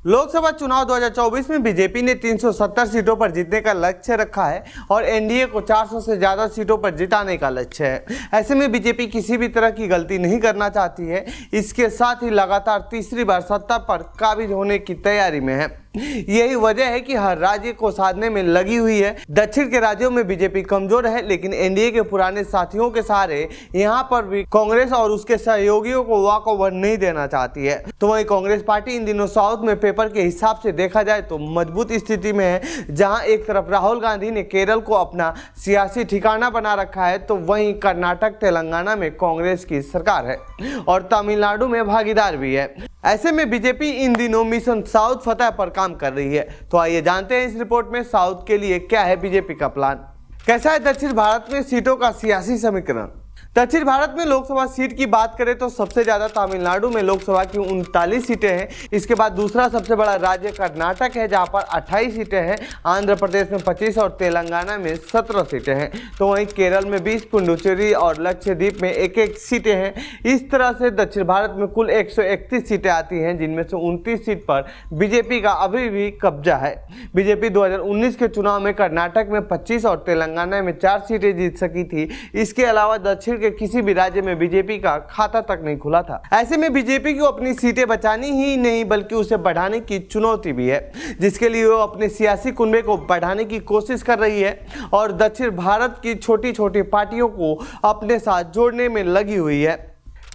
लोकसभा चुनाव 2024 में बीजेपी ने 370 सीटों पर जीतने का लक्ष्य रखा है और एनडीए को 400 से ज्यादा सीटों पर जिताने का लक्ष्य है। ऐसे में बीजेपी किसी भी तरह की गलती नहीं करना चाहती है। इसके साथ ही लगातार तीसरी बार सत्ता पर काबिज होने की तैयारी में है। यही वजह है कि हर राज्य को साधने में लगी हुई है। दक्षिण के राज्यों में बीजेपी कमजोर है, लेकिन एनडीए के पुराने साथियों के सहारे यहाँ पर भी कांग्रेस और उसके सहयोगियों को वॉकओवर नहीं देना चाहती है। तो वहीं कांग्रेस पार्टी इन दिनों साउथ में पेपर के हिसाब से देखा जाए तो मजबूत स्थिति में है, जहां एक तरफ राहुल गांधी ने केरल को अपना सियासी ठिकाना बना रखा है, तो वहीं कर्नाटक तेलंगाना में कांग्रेस की सरकार है और तमिलनाडु में भागीदार भी है। ऐसे में बीजेपी इन दिनों मिशन साउथ फतह पर काम कर रही है। तो आइए जानते हैं इस रिपोर्ट में साउथ के लिए क्या है बीजेपी का प्लान। कैसा है दक्षिण भारत में सीटों का सियासी समीकरण। दक्षिण भारत में लोकसभा सीट की बात करें तो सबसे ज्यादा तमिलनाडु में लोकसभा की 39 सीटें हैं। इसके बाद दूसरा सबसे बड़ा राज्य कर्नाटक है, जहां पर 28 सीटें हैं। आंध्र प्रदेश में 25 और तेलंगाना में 17 सीटें हैं। तो वहीं केरल में 20, पुडुचेरी और लक्षद्वीप में 1-1 सीटें हैं। इस तरह से दक्षिण भारत में कुल 131 सीटें आती हैं, जिनमें से 29 सीट पर बीजेपी का अभी भी कब्जा है। बीजेपी 2019 के चुनाव में कर्नाटक में 25 और तेलंगाना में 4 सीटें जीत सकी थी। इसके अलावा दक्षिण के किसी भी राज्य में बीजेपी का खाता तक नहीं खुला था। ऐसे में बीजेपी को अपनी सीटें बचानी ही नहीं बल्कि उसे बढ़ाने की चुनौती भी है, जिसके लिए वो अपने सियासी कुनबे को बढ़ाने की कोशिश कर रही है और दक्षिण भारत की छोटी छोटी पार्टियों को अपने साथ जोड़ने में लगी हुई है।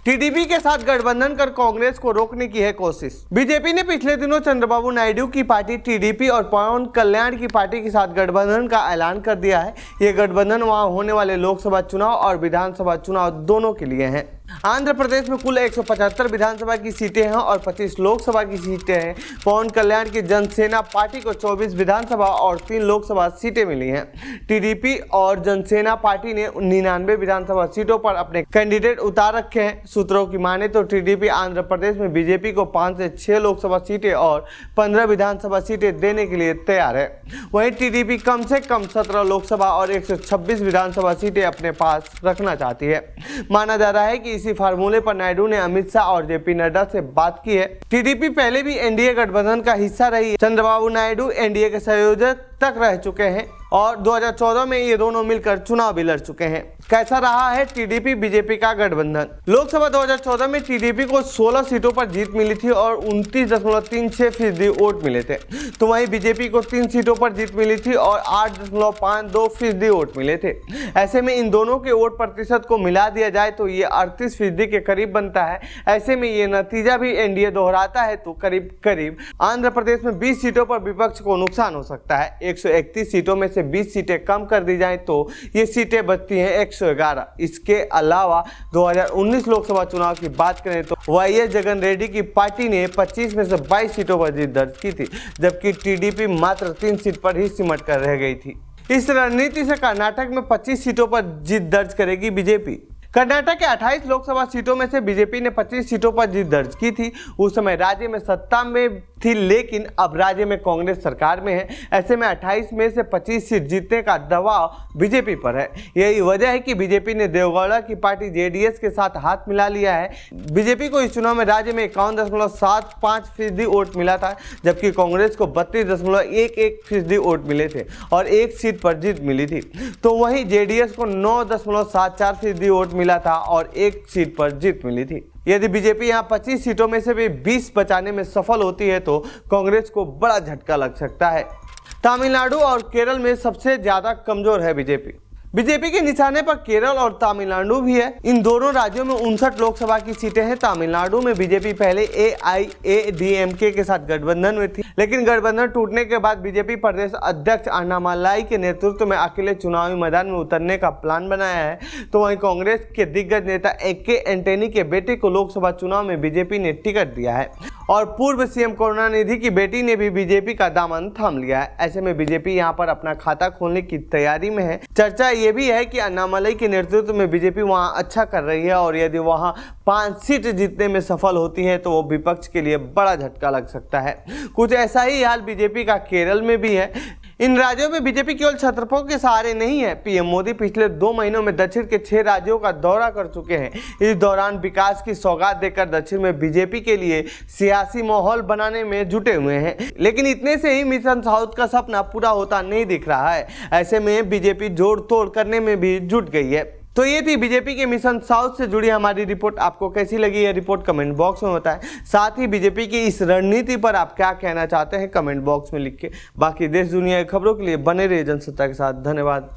टीडीपी के साथ गठबंधन कर कांग्रेस को रोकने की है कोशिश। बीजेपी ने पिछले दिनों चंद्रबाबू नायडू की पार्टी टीडीपी और पवन कल्याण की पार्टी के साथ गठबंधन का ऐलान कर दिया है। यह गठबंधन वहां होने वाले लोकसभा चुनाव और विधानसभा चुनाव दोनों के लिए है। आंध्र प्रदेश में कुल 175 विधानसभा की सीटें हैं और 25 लोकसभा की सीटें हैं। पवन कल्याण की जनसेना पार्टी को 24 विधानसभा और 3 लोकसभा सीटें मिली हैं। टीडीपी और जनसेना पार्टी ने 99 विधानसभा सीटों पर अपने कैंडिडेट उतार रखे हैं। सूत्रों की माने तो टीडीपी आंध्र प्रदेश में बीजेपी को 5 से 6 लोकसभा सीटें और 15 विधानसभा सीटें देने के लिए तैयार है। वहीं टीडीपी कम से कम 17 लोकसभा और 126 विधानसभा सीटें अपने पास रखना चाहती है। माना जा रहा है कि इसी फार्मूले पर नायडू ने अमित शाह और जेपी नड्डा से बात की है। टीडीपी पहले भी एनडीए गठबंधन का हिस्सा रही है। चंद्रबाबू नायडू एनडीए के संयोजक तक रह चुके हैं और 2014 में ये दोनों मिलकर चुनाव भी लड़ चुके हैं। कैसा रहा है टीडीपी बीजेपी का गठबंधन। लोकसभा 2014 में टीडीपी को 16 सीटों पर जीत मिली थी और 29.36% वोट मिले थे। तो वहीं बीजेपी को 3 सीटों पर जीत मिली थी और 8.52% वोट मिले थे। ऐसे में इन दोनों के वोट प्रतिशत को मिला दिया जाए तो ये 38% के करीब बनता है। ऐसे में ये नतीजा भी एनडीए दोहराता है तो करीब करीब आंध्र प्रदेश में 20 सीटों पर विपक्ष को नुकसान हो सकता है। 131 सीटों में से 20 सीटें कम कर दी जाएं तो ये सीटें बचती हैं 111। इसके अलावा 2019 लोकसभा चुनाव की बात करें तो वाईएस जगन रेड्डी की पार्टी ने 25 में से 22 सीटों पर जीत दर्ज की थी, जबकि टीडीपी मात्र 3 सीट पर ही सिमट कर रह गई थी। इस रणनीति से कर्नाटक में 25 सीटों पर जीत दर्ज करेगी बीजेपी। कर्नाटक के 28 लोकसभा सीटों में से बीजेपी ने 25 सीटों पर जीत दर्ज की थी। उस समय राज्य में सत्ता में थी, लेकिन अब राज्य में कांग्रेस सरकार में है। ऐसे में 28 में से 25 सीट जीतने का दबाव बीजेपी पर है। यही वजह है कि बीजेपी ने देवगौड़ा की पार्टी जेडीएस के साथ हाथ मिला लिया है। बीजेपी को इस चुनाव में राज्य में 51.75% वोट मिला था, जबकि कांग्रेस को 32.11% वोट मिले थे और 1 सीट पर जीत मिली थी। तो वहीं जेडीएस को 9.74% वोट मिला था और 1 सीट पर जीत मिली थी। यदि बीजेपी यहां 25 सीटों में से भी 20 बचाने में सफल होती है तो कांग्रेस को बड़ा झटका लग सकता है। तमिलनाडु और केरल में सबसे ज्यादा कमजोर है बीजेपी। बीजेपी के निशाने पर केरल और तमिलनाडु भी है। इन दोनों राज्यों में 59 लोकसभा की सीटें हैं। तमिलनाडु में बीजेपी पहले एआईएडीएमके के साथ गठबंधन में थी, लेकिन गठबंधन टूटने के बाद बीजेपी प्रदेश अध्यक्ष अन्नामलाई के नेतृत्व में अकेले चुनावी मैदान में उतरने का प्लान बनाया है। तो वहीं कांग्रेस के दिग्गज नेता ए.के. एंटनी के बेटे को लोकसभा चुनाव में बीजेपी ने टिकट दिया है और पूर्व सीएम करुणानिधि की बेटी ने भी बीजेपी का दामन थाम लिया है। ऐसे में बीजेपी यहां पर अपना खाता खोलने की तैयारी में है। चर्चा ये भी है कि अन्नामलाई के नेतृत्व में बीजेपी वहां अच्छा कर रही है और यदि वहां 5 सीट जीतने में सफल होती है तो वो विपक्ष के लिए बड़ा झटका लग सकता है। कुछ ऐसा ही हाल बीजेपी का केरल में भी है। इन राज्यों में बीजेपी केवल छत्रपों के सहारे नहीं है। पीएम मोदी पिछले 2 महीनों में दक्षिण के 6 राज्यों का दौरा कर चुके हैं। इस दौरान विकास की सौगात देकर दक्षिण में बीजेपी के लिए सियासी माहौल बनाने में जुटे हुए हैं। लेकिन इतने से ही मिशन साउथ का सपना पूरा होता नहीं दिख रहा है। ऐसे में बीजेपी जोड़ तोड़ करने में भी जुट गई है। तो ये थी बीजेपी के मिशन साउथ से जुड़ी हमारी रिपोर्ट। आपको कैसी लगी ये रिपोर्ट कमेंट बॉक्स में बताएं। साथ ही बीजेपी की इस रणनीति पर आप क्या कहना चाहते हैं कमेंट बॉक्स में लिख के। बाकी देश दुनिया की खबरों के लिए बने रहिए जनसत्ता के साथ। धन्यवाद।